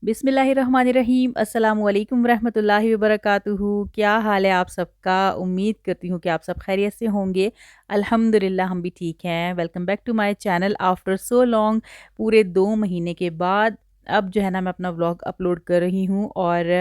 बिस्मिल्लाहिर्रहमानिर्रहीम अस्सलाम वालेकुम रहमतुल्लाहि व बरकातुहू। क्या हाल है आप सबका? उम्मीद करती हूँ कि आप सब खैरियत से होंगे। अल्हम्दुलिल्लाह हम भी ठीक हैं। Welcome back to my channel after so long. पूरे 2 महीने के बाद अब जो है ना मैं अपना व्लॉग अपलोड कर रही हूँ और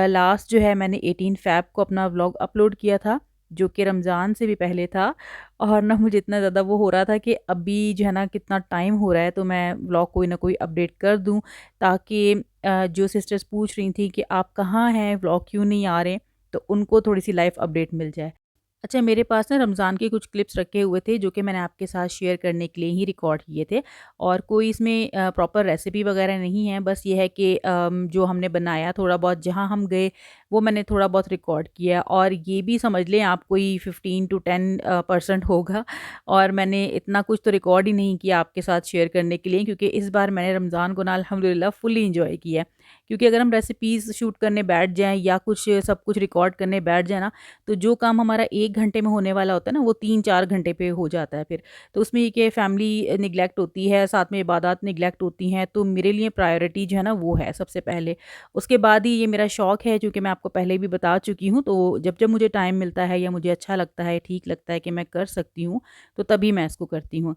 लास्ट जो है मैंने 18 फ़ैब को अपना व्लॉग अपलोड किया था, जो कि रमज़ान से भी पहले था। और ना मुझे इतना ज़्यादा वो हो रहा था कि अभी जो है ना कितना टाइम हो रहा है, तो मैं व्लॉग कोई ना कोई अपडेट कर दूँ, ताकि जो सिस्टर्स पूछ रही थी कि आप कहाँ हैं, व्लॉग क्यों नहीं आ रहे, तो उनको थोड़ी-सी लाइव अपडेट मिल जाए। अच्छा, मेरे पास ना रमज़ान के कुछ क्लिप्स रखे हुए थे, जो कि मैंने आपके साथ शेयर करने के लिए ही रिकॉर्ड किए थे, और कोई इसमें प्रॉपर रेसिपी वगैरह नहीं है। बस ये है कि जो हमने बनाया थोड़ा बहुत, जहाँ हम गए, वो मैंने थोड़ा बहुत रिकॉर्ड किया, और ये भी समझ लें आप कोई 15 टू 10 परसेंट होगा। और मैंने इतना कुछ तो रिकॉर्ड ही नहीं किया आपके साथ शेयर करने के लिए, क्योंकि इस बार मैंने रमज़ान को ना अल्हम्दुलिल्लाह फुली एंजॉय किया है। क्योंकि अगर हम रेसिपीज़ शूट करने बैठ जाएँ या कुछ सब कुछ रिकॉर्ड करने बैठ जाएँ ना, तो जो काम हमारा 1 घंटे में होने वाला होता है ना, वो 3-4 घंटे पे हो जाता है फिर। तो उसमें ये कि फैमिली नेग्लेक्ट होती है, साथ में इबादत नेग्लेक्ट होती हैं, तो मेरे लिए प्रायोरिटी जो है ना वो है सबसे पहले। उसके बाद ही ये मेरा शौक है, जो कि मैं आपको पहले भी बता चुकी हूँ, तो जब-जब मुझे टाइम मिलता है या मुझे अच्छा लगता है, ठीक लगता है कि मैं कर सकती हूँ, तो तभी मैं इसको करती हूँ।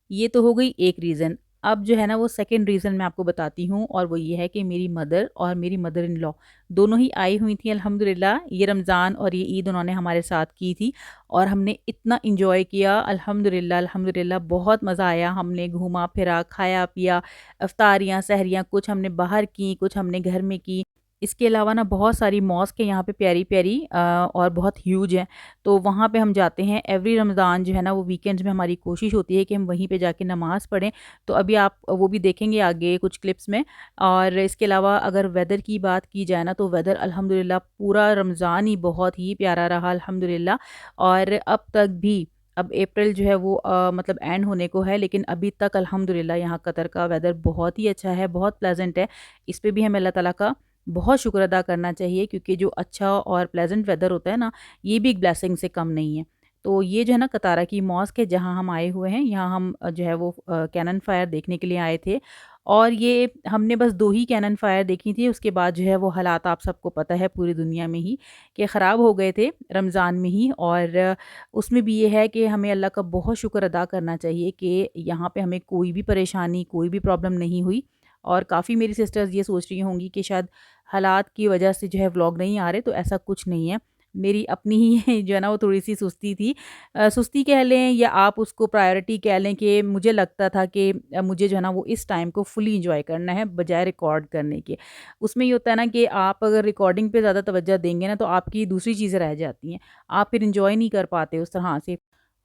ये तो हो गई एक रीज़न। अब जो है ना वो सेकंड रीज़न मैं आपको बताती हूँ, और वो ये है कि मेरी मदर और मेरी मदर इन लॉ दोनों ही आई हुई थी अल्हम्दुलिल्लाह। ये रमज़ान और ये ईद उन्होंने हमारे साथ की थी, और हमने इतना एन्जॉय किया अल्हम्दुलिल्लाह, अल्हम्दुलिल्लाह बहुत मज़ा आया। हमने घूमा-फिरा, खाया-पिया, इफ्तारियाँ, सहरियाँ कुछ हमने बाहर की, कुछ हमने घर में की। इसके अलावा ना बहुत सारी मॉस्क है यहाँ पे प्यारी-प्यारी, और बहुत ह्यूज हैं। तो वहाँ पे हम जाते हैं एवरी रमज़ान, जो है ना वो वीकेंड्स में हमारी कोशिश होती है कि हम वहीं पे जाके नमाज़ पढ़ें। तो अभी आप वो भी देखेंगे आगे कुछ क्लिप्स में। और इसके अलावा अगर वेदर की बात की जाए ना, तो वेदर अल्हम्दुलिल्लाह पूरा रमज़ान ही बहुत ही प्यारा रहा अल्हम्दुलिल्लाह। और अब तक भी, अब अप्रैल जो है वो मतलब एंड होने को है, लेकिन अभी तक अल्हम्दुलिल्लाह यहाँ कतर का वेदर बहुत ही अच्छा है, बहुत प्लेजेंट है। इस पे भी हमें अल्लाह ताला का बहुत शुक्र अदा करना चाहिए, क्योंकि जो अच्छा और प्लेजेंट वेदर होता है ना, ये भी एक ब्लेसिंग से कम नहीं है। तो ये जो है ना कतारा की मॉस्क है, जहाँ हम आए हुए हैं, यहाँ हम जो है वो कैनन फायर देखने के लिए आए थे। और ये हमने बस 2 ही कैनन फायर देखी थी, उसके बाद जो है वो हालात आप सबको पता है पूरी दुनिया में ही, कि ख़राब हो गए थे रमज़ान में ही। और उसमें भी ये है कि हमें अल्लाह का बहुत शुक्र अदा करना चाहिए कि यहाँ पे हमें कोई भी परेशानी, कोई भी प्रॉब्लम नहीं हुई। और काफ़ी मेरी सिस्टर्स ये सोच रही होंगी कि शायद हालात की वजह से जो है व्लॉग नहीं आ रहे, तो ऐसा कुछ नहीं है। मेरी अपनी ही जो है ना वो थोड़ी-सी सुस्ती थी। सुस्ती कह लें या आप उसको प्रायोरिटी कह लें, कि मुझे लगता था कि मुझे जो है ना वो इस टाइम को फुली एन्जॉय करना है बजाय रिकॉर्ड करने के। उसमें ये होता है ना कि आप अगर रिकॉर्डिंग पे ज़्यादा तवज्जो देंगे ना, तो आपकी दूसरी चीज़ें रह जाती हैं। आप फिर एन्जॉय नहीं कर पाते उस तरह से।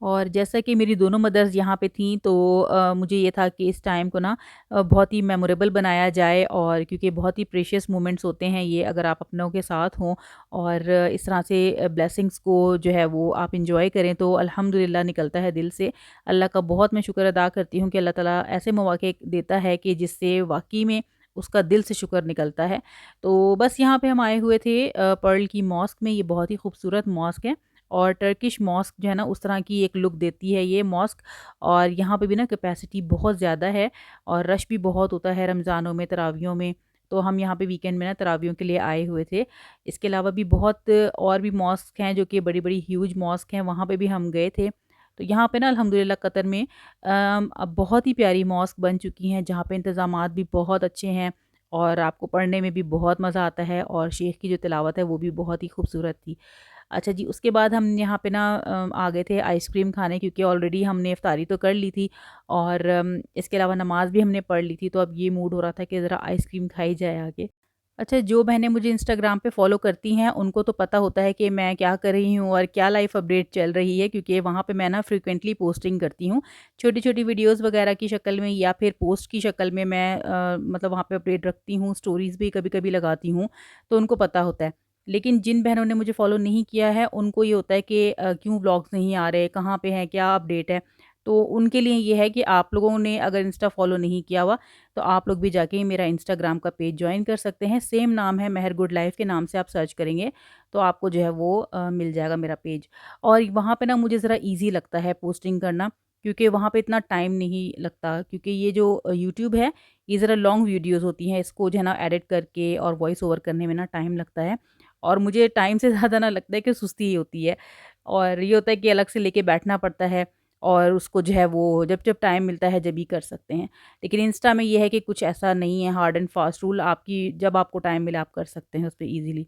और जैसा कि मेरी दोनों मदर्स यहाँ पे थीं, तो मुझे ये था कि इस टाइम को ना बहुत ही मेमोरेबल बनाया जाए, और क्योंकि बहुत ही प्रेशियस मोमेंट्स होते हैं ये, अगर आप अपनों के साथ हों और इस तरह से ब्लेसिंग्स को जो है वो आप इंजॉय करें, तो अल्हम्दुलिल्लाह निकलता है दिल से। अल्लाह का बहुत मैं शुक्र अदा करती हूँ कि अल्लाह ताला ऐसे मौके देता है कि जिससे वाक़ई में उसका दिल से शुक्र निकलता है। तो बस यहाँ पे हम आए हुए थे पर्ल की मॉस्क में। ये बहुत ही खूबसूरत मॉस्क है, और टर्किश मॉस्क जो है ना उस तरह की एक लुक देती है ये मॉस्क। और यहाँ पे भी ना कैपेसिटी बहुत ज़्यादा है, और रश भी बहुत होता है रमज़ानों में, तरावियों में। तो हम यहाँ पे वीकेंड में ना तरावियों के लिए आए हुए थे। इसके अलावा भी बहुत और भी मॉस्क हैं, जो कि बड़ी-बड़ी ह्यूज मॉस्क हैं, वहाँ पे भी हम गए थे। तो यहाँ पे ना अल्हम्दुलिल्लाह कतर में अब बहुत ही प्यारी मॉस्क बन चुकी हैं, जहाँ पे इंतज़ामात भी बहुत अच्छे हैं, और आपको पढ़ने में भी बहुत मज़ा आता है, और शेख की जो तिलावत है वो भी बहुत ही खूबसूरत थी। अच्छा जी, उसके बाद हम यहाँ पे ना आ गए थे आइसक्रीम खाने, क्योंकि ऑलरेडी हमने इफ्तारी तो कर ली थी, और इसके अलावा नमाज़ भी हमने पढ़ ली थी, तो अब ये मूड हो रहा था कि ज़रा आइसक्रीम खाई जाए आगे। अच्छा, जो बहनें मुझे इंस्टाग्राम पे फ़ॉलो करती हैं, उनको तो पता होता है कि मैं क्या कर रही हूँ और क्या लाइफ़ अपडेट चल रही है, क्योंकि वहाँ पे मैं ना फ्रीक्वेंटली पोस्टिंग करती हूँ। छोटी-छोटी वीडियोज़ वगैरह की शक्ल में, या फिर पोस्ट की शक्ल में मैं मतलब वहाँ पे अपडेट रखती हूँ, स्टोरीज़ भी कभी-कभी लगाती हूँ, तो उनको पता होता है। लेकिन जिन बहनों ने मुझे फ़ॉलो नहीं किया है, उनको ये होता है कि क्यों व्लॉग्स नहीं आ रहे, कहाँ पे हैं, क्या अपडेट है? तो उनके लिए ये है कि आप लोगों ने अगर इंस्टा फ़ॉलो नहीं किया हुआ, तो आप लोग भी जाके मेरा इंस्टाग्राम का पेज जॉइन कर सकते हैं। सेम नाम है, मेहर गुड लाइफ़ के नाम से आप सर्च करेंगे, तो आपको जो है वो मिल जाएगा मेरा पेज। और वहाँ पे ना मुझे ज़रा ईज़ी लगता है पोस्टिंग करना, क्योंकि वहाँ पे इतना टाइम नहीं लगता, क्योंकि ये जो यूट्यूब है, ये ज़रा लॉन्ग वीडियोज़ होती हैं, इसको जो है ना एडिट करके और वॉइस ओवर करने में ना टाइम लगता है, और मुझे टाइम से ज़्यादा ना लगता है कि सुस्ती ही होती है। और ये होता है कि अलग से लेके बैठना पड़ता है, और उसको जो है वो जब-जब टाइम मिलता है जब ही कर सकते हैं। लेकिन इंस्टा में ये है कि कुछ ऐसा नहीं है हार्ड एंड फास्ट रूल, आपकी जब आपको टाइम मिले आप कर सकते हैं उस पे ईज़िली।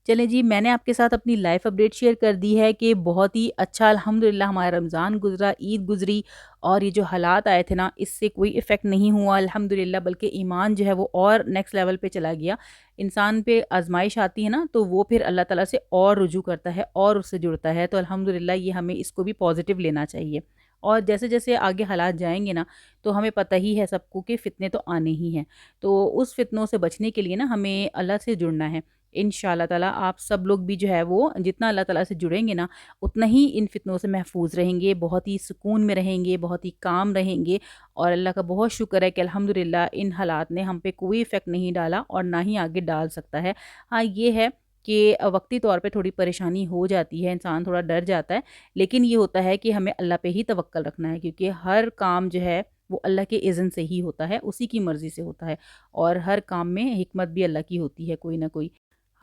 चलें जी, मैंने आपके साथ अपनी लाइफ़ अपडेट शेयर कर दी है कि बहुत ही अच्छा अल्हम्दुलिल्लाह हमारा रमज़ान गुज़रा, ईद गुज़री, और ये जो हालात आए थे ना, इससे कोई इफ़ेक्ट नहीं हुआ अल्हम्दुलिल्लाह, बल्कि ईमान जो है वो और नेक्स्ट लेवल पे चला गया। इंसान पे आज़माइश आती है ना, तो वो फिर अल्लाह ताला से और रुजू करता है और उससे जुड़ता है, तो अल्हम्दुलिल्लाह ये हमें इसको भी पॉज़िटिव लेना चाहिए। और जैसे-जैसे आगे हालात जाएँगे ना, तो हमें पता ही है सबको कि फ़ितने तो आने ही हैं। तो उस फ़ितनों से बचने के लिए ना हमें अल्लाह से जुड़ना है। इंशाअल्लाह ताला आप सब लोग भी जो है वो जितना अल्लाह ताला से जुड़ेंगे ना, उतना ही इन फ़ितनों से महफूज़ रहेंगे, बहुत ही सुकून में रहेंगे, बहुत ही काम रहेंगे, और अल्लाह का बहुत शुक्र है कि अल्हम्दुलिल्लाह इन हालात ने हम पे कोई इफ़ेक्ट नहीं डाला और ना ही आगे डाल सकता है। हाँ, ये है कि वक़्ती तौर पे थोड़ी परेशानी हो जाती है, इंसान थोड़ा डर जाता है, लेकिन ये होता है कि हमें अल्लाह पे ही तवक्कल रखना है, क्योंकि हर काम जो है वो अल्लाह के इज़्न से ही होता है, उसी की मर्ज़ी से होता है, और हर काम में हिकमत भी अल्लाह की होती है कोई ना कोई।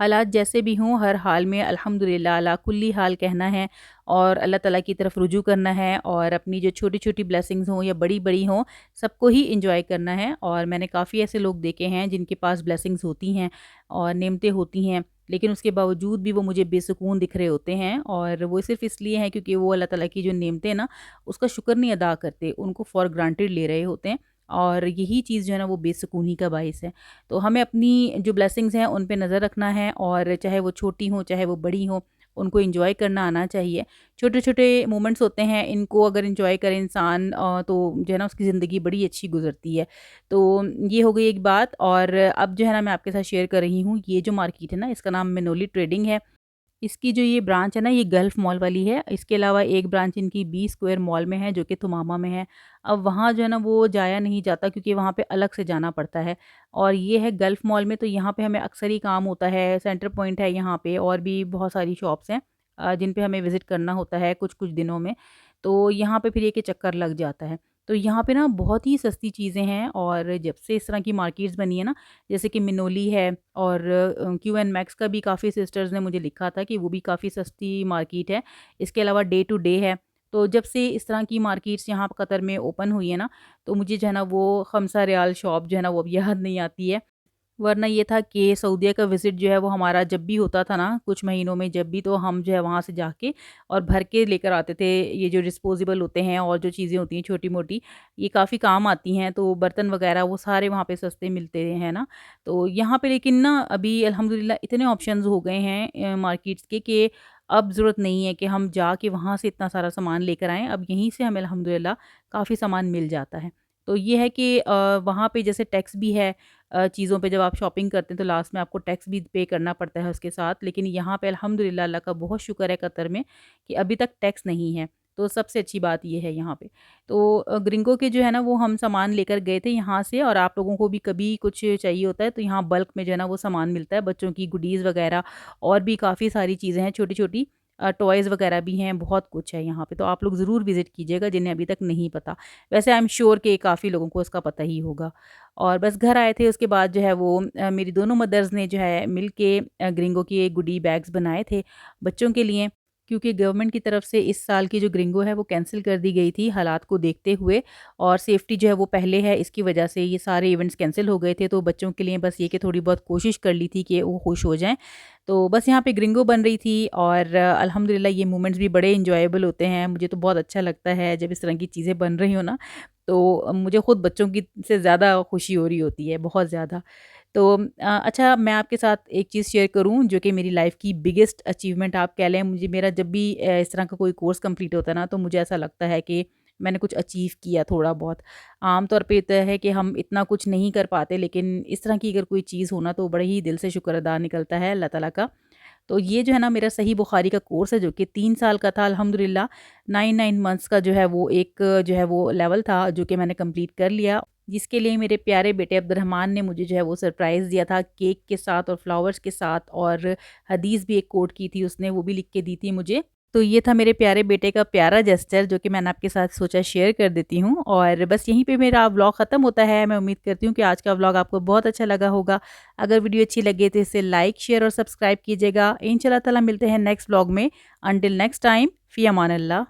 हालात जैसे भी हों, हर हाल में अल्हम्दुलिल्लाह अला कुल्ली हाल कहना है, और अल्लाह ताला की तरफ रुजू करना है, और अपनी जो छोटी-छोटी ब्लेसिंग्स हों या बड़ी-बड़ी हों, सबको ही एन्जॉय करना है। और मैंने काफ़ी ऐसे लोग देखे हैं जिनके पास ब्लेसिंग्स होती हैं और नेमतें होती हैं, लेकिन उसके बावजूद भी वो मुझे बेसुकून दिख रहे होते हैं, और वो सिर्फ़ इसलिए हैं क्योंकि वो अल्लाह ताला की जो नेमतें हैं ना, उसका शुक्र नहीं अदा करते, उनको फ़ॉर ग्रांटेड ले रहे होते हैं, और यही चीज़ जो है ना वो बेसुकूनी का बाइस है। तो हमें अपनी जो ब्लेसिंग्स हैं उन पे नज़र रखना है, और चाहे वो छोटी हों चाहे वो बड़ी हों, उनको एंजॉय करना आना चाहिए। छोटे-छोटे मोमेंट्स होते हैं, इनको अगर एंजॉय करे इंसान तो जो है ना उसकी ज़िंदगी बड़ी अच्छी गुज़रती है। तो ये हो गई एक बात, और अब जो है ना मैं आपके साथ शेयर कर रही हूँ, ये जो मार्केट है ना इसका नाम मिनोली ट्रेडिंग है। इसकी जो ये ब्रांच है ना, ये गल्फ मॉल वाली है। इसके अलावा एक ब्रांच इनकी बी स्क्वायर मॉल में है, जो कि थुमामा में है। अब वहाँ जो है ना वो जाया नहीं जाता, क्योंकि वहाँ पे अलग से जाना पड़ता है, और ये है गल्फ मॉल में, तो यहाँ पे हमें अक्सर ही काम होता है। सेंटर पॉइंट है यहाँ पे, और भी बहुत सारी शॉप्स हैं जिन पे हमें विज़िट करना होता है कुछ-कुछ दिनों में। तो यहाँ पे फिर ये कि चक्कर लग जाता है। तो यहाँ पे ना बहुत ही सस्ती चीज़ें हैं, और जब से इस तरह की मार्केट्स बनी है ना, जैसे कि मिनोली है, और क्यू एंड मैक्स का भी काफ़ी सिस्टर्स ने मुझे लिखा था कि वो भी काफ़ी सस्ती मार्केट है। इसके अलावा डे टू डे है। तो जब से इस तरह की मार्केट्स यहाँ कतर में ओपन हुई है ना, तो मुझे जो है ना वो खमसा रियाल शॉप जो है ना वो अब याद नहीं आती है। वरना ये था कि सऊदीया का विज़िट जो है वो हमारा जब भी होता था ना, कुछ महीनों में जब भी, तो हम जो है वहाँ से जाके और भर के लेकर आते थे। ये जो डिस्पोज़ेबल होते हैं और जो चीज़ें होती हैं छोटी-मोटी, ये काफ़ी काम आती हैं, तो बर्तन वग़ैरह वो सारे वहाँ पे सस्ते मिलते हैं ना। तो यहाँ पे लेकिन ना अभी अल्हम्दुलिल्लाह इतने ऑप्शंस हो गए हैं मार्केट्स के, कि अब ज़रूरत नहीं है कि हम जाके वहाँ से इतना सारा सामान लेकर आएँ। अब यहीं से हमें अल्हम्दुलिल्लाह काफ़ी सामान मिल जाता है। तो ये है कि वहाँ पे जैसे टैक्स भी है, चीज़ों पे जब आप शॉपिंग करते हैं तो लास्ट में आपको टैक्स भी पे करना पड़ता है उसके साथ। लेकिन यहाँ पे अल्हम्दुलिल्लाह अल्लाह का बहुत शुक्र है कतर में कि अभी तक टैक्स नहीं है। तो सबसे अच्छी बात ये है यहाँ पे। तो ग्रिंगो के जो है ना वो हम सामान लेकर गए थे यहाँ से, और आप लोगों को भी कभी कुछ चाहिए होता है तो यहाँ बल्क में जो है ना वो सामान मिलता है, बच्चों की गुडीज़ वग़ैरह, और भी काफ़ी सारी चीज़ें हैं छोटी-छोटी, टॉयज़ वग़ैरह भी हैं, बहुत कुछ है यहाँ पे। तो आप लोग ज़रूर विज़िट कीजिएगा जिन्हें अभी तक नहीं पता। वैसे आई एम श्योर कि काफ़ी लोगों को इसका पता ही होगा। और बस घर आए थे, उसके बाद जो है वो मेरी दोनों मदर्स ने जो है मिल के ग्रिंगो के गुडी बैग्स बनाए थे बच्चों के लिए, क्योंकि गवर्नमेंट की तरफ से इस साल की जो ग्रिंगो है वो कैंसिल कर दी गई थी हालात को देखते हुए, और सेफ्टी जो है वो पहले है, इसकी वजह से ये सारे इवेंट्स कैंसिल हो गए थे। तो बच्चों के लिए बस ये कि थोड़ी बहुत कोशिश कर ली थी कि वो खुश हो जाएँ। तो बस यहाँ पे ग्रिंगो बन रही थी, और अल्हम्दुलिल्लाह ये मोमेंट्स भी बड़े एन्जॉयबल होते हैं। मुझे तो बहुत अच्छा लगता है जब इस तरह की चीज़ें बन रही हो ना, तो मुझे खुद बच्चों की से ज़्यादा खुशी हो रही होती है, बहुत ज़्यादा। तो अच्छा, मैं आपके साथ एक चीज़ शेयर करूँ जो कि मेरी लाइफ़ की बिगेस्ट अचीवमेंट आप कह लें। मुझे मेरा जब भी इस तरह का कोई कोर्स कंप्लीट होता है ना, तो मुझे ऐसा लगता है कि मैंने कुछ अचीव किया थोड़ा बहुत। आम तौर पे होता है कि हम इतना कुछ नहीं कर पाते, लेकिन इस तरह की अगर कोई चीज़ हो ना, तो बड़े ही दिल से शुक्र अदा निकलता है अल्लाह ताला का। तो ये जो है ना मेरा सही बुखारी का कोर्स है, जो कि 3 साल का था अल्हम्दुलिल्लाह। 9 मंथ्स का जो है वो एक जो है वो लेवल था, जो कि मैंने कंप्लीट कर लिया। जिसके लिए मेरे प्यारे बेटे अब्दुर्रहमान ने मुझे जो है वो सरप्राइज़ दिया था, केक के साथ और फ्लावर्स के साथ, और हदीस भी एक कोट की थी उसने, वो भी लिख के दी थी मुझे। तो ये था मेरे प्यारे बेटे का प्यारा जेस्चर जो कि मैंने आपके साथ सोचा शेयर कर देती हूँ। और बस यहीं पे मेरा व्लॉग ख़त्म होता है। मैं उम्मीद करती हूँ कि आज का व्लॉग आपको बहुत अच्छा लगा होगा। अगर वीडियो अच्छी लगे तो इसे लाइक शेयर और सब्सक्राइब कीजिएगा। इंशाल्लाह ताला मिलते हैं नेक्स्ट व्लॉग में। अंटिल नेक्स्ट टाइम, फ़ी अमान अल्लाह।